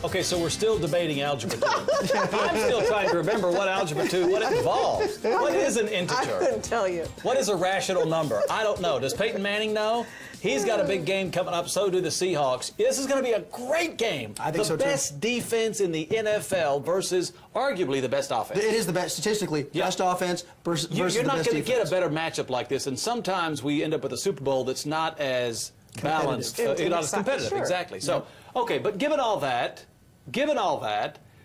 Okay, so we're still debating Algebra 2. I'm still trying to remember what Algebra 2, what it involves. What is an integer? I couldn't tell you. What is a rational number? I don't know. Does Peyton Manning know? He's got a big game coming up, so do the Seahawks. This is going to be a great game. I think so, too. The best defense in the NFL versus arguably the best offense. It is the best, statistically, best offense versus the best defense. You're not going to get a better matchup like this, and sometimes we end up with a Super Bowl that's not as balanced, not as competitive. Sure. Exactly. So, okay, but given all that,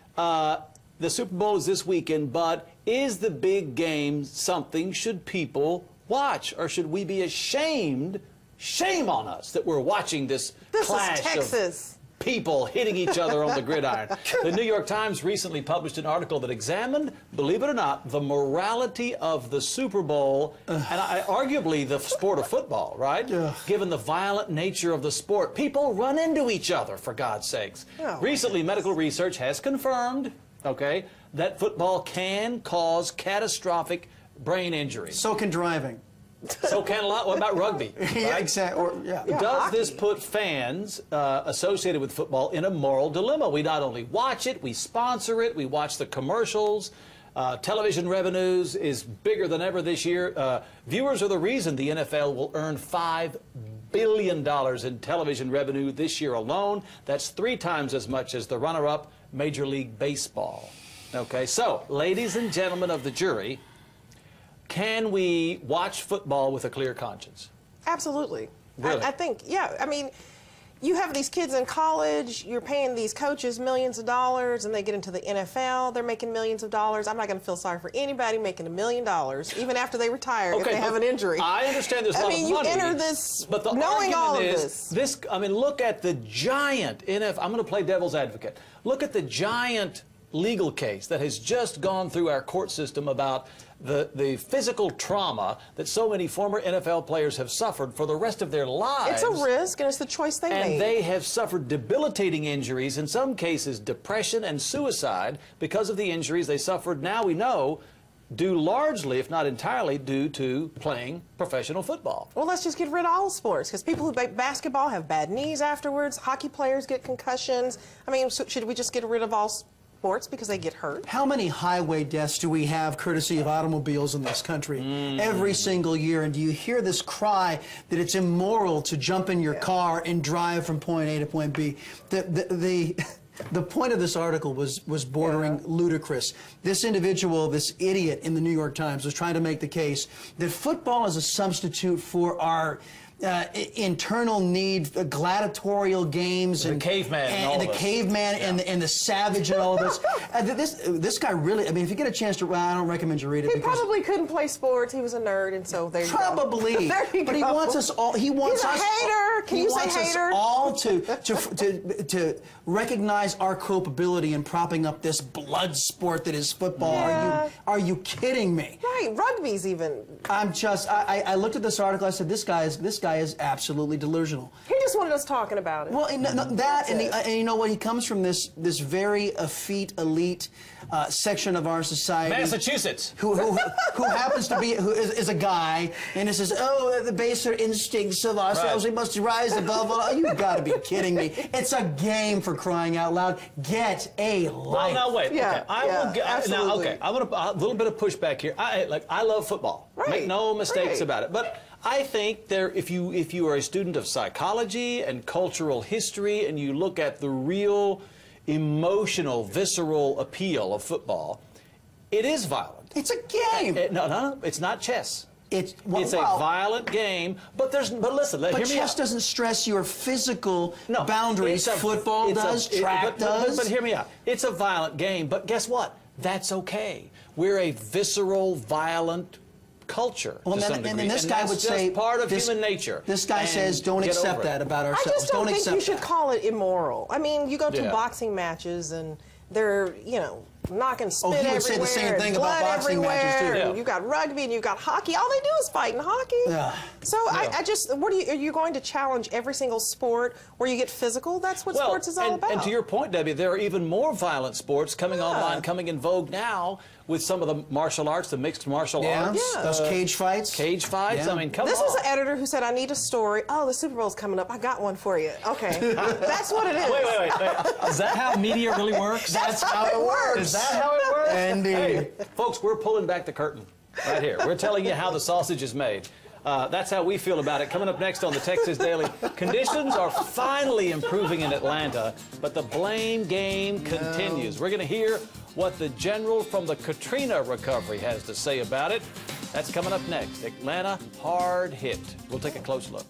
the Super Bowl is this weekend, but is the big game something should people watch, or should we be ashamed? Shame on us that we're watching this clash of people hitting each other on the gridiron. The New York Times recently published an article that examined, believe it or not, the morality of the Super Bowl and arguably the sport of football, right? Given the violent nature of the sport, people run into each other, for God's sakes. Recently, medical research has confirmed, okay, that football can cause catastrophic brain injury. So can driving. So can a lot. What about rugby? Right? Yeah, exactly. Does this put fans associated with football in a moral dilemma? We not only watch it, we sponsor it, we watch the commercials. Television revenues is bigger than ever this year. Viewers are the reason the NFL will earn $5 billion in television revenue this year alone. That's 3 times as much as the runner-up, Major League Baseball. Okay, so, ladies and gentlemen of the jury, can we watch football with a clear conscience? Absolutely. Really? I think, yeah. I mean, you have these kids in college, you're paying these coaches millions of dollars, and they get into the NFL, they're making millions of dollars. I'm not going to feel sorry for anybody making $1 million, even after they retire, if they have an injury. I understand there's a lot of money. I mean, you enter this but the knowing all of this. I mean, look at the giant NFL. I'm going to play devil's advocate. Look at the giant legal case that has just gone through our court system about the physical trauma that so many former NFL players have suffered for the rest of their lives. It's a risk, and it's the choice they made. And they have suffered debilitating injuries, in some cases depression and suicide, because of the injuries they suffered, now we know, due largely, if not entirely, due to playing professional football. Well, let's just get rid of all sports, because people who play basketball have bad knees afterwards. Hockey players get concussions. I mean, so should we just get rid of all sports because they get hurt? How many highway deaths do we have courtesy of automobiles in this country every single year? And do you hear this cry that it's immoral to jump in your car and drive from point A to point B? The point of this article was bordering ludicrous. This individual, this idiot in the New York Times, was trying to make the case that football is a substitute for our internal need, gladiatorial games, and the caveman, and the savage and all of this. This guy really, I mean, if you get a chance to, well, I don't recommend you read it. He probably couldn't play sports. He was a nerd, and so there you probably. There you but go. he wants us all. He wants He's us. a hater. Can you say hater? He wants us all to recognize our culpability in propping up this blood sport that is football. Yeah. Are you kidding me? Right. Rugby's even. I'm just. I looked at this article. I said, this guy is absolutely delusional. He just wanted us talking about it. Well, and you know what? He comes from this very effete, elite section of our society, Massachusetts, who happens to be is a guy, and it says, oh, the baser instincts of ourselves, we must rise above all. You've got to be kidding me! It's a game, for crying out loud. Get a life. Well, now wait. Yeah, okay, I will get absolutely. now. Okay, I'm gonna a little bit of pushback here. I love football. Right. Make no mistakes about it, but I think if you are a student of psychology and cultural history, and you look at the real emotional, visceral appeal of football, it is violent. It's a game. No, it's not chess. It's a violent game, but listen, hear me out. Chess doesn't stress your physical boundaries. Football does, track does. But hear me out. It's a violent game, but guess what? That's okay. We're a visceral, violent culture to some degree. And this guy would say part of human nature. This guy says, don't accept that about ourselves. I just don't think you should call it immoral. I mean, you go to boxing matches and they're, knocking spit everywhere. He would say the same thing about boxing matches too. Yeah. You've got rugby and you've got hockey. All they do is fight in hockey. Yeah. So I just, are you going to challenge every single sport where you get physical? That's what sports is all about. And to your point, Debbie, there are even more violent sports coming online, coming in vogue now, with some of the martial arts, the mixed martial arts. Yeah. Those cage fights. Cage fights? Yeah. I mean, come This on. was an editor who said, I need a story. Oh, the Super Bowl's coming up. I got one for you. Okay. That's what it is. Wait. Is that how media really works? That's how it works. Is that how it works? Indeed. Hey, folks, we're pulling back the curtain right here. We're telling you how the sausage is made. That's how we feel about it. Coming up next on the Texas Daily, conditions are finally improving in Atlanta, but the blame game continues. We're going to hear what the general from the Katrina recovery has to say about it. That's coming up next. Atlanta hard hit. We'll take a close look.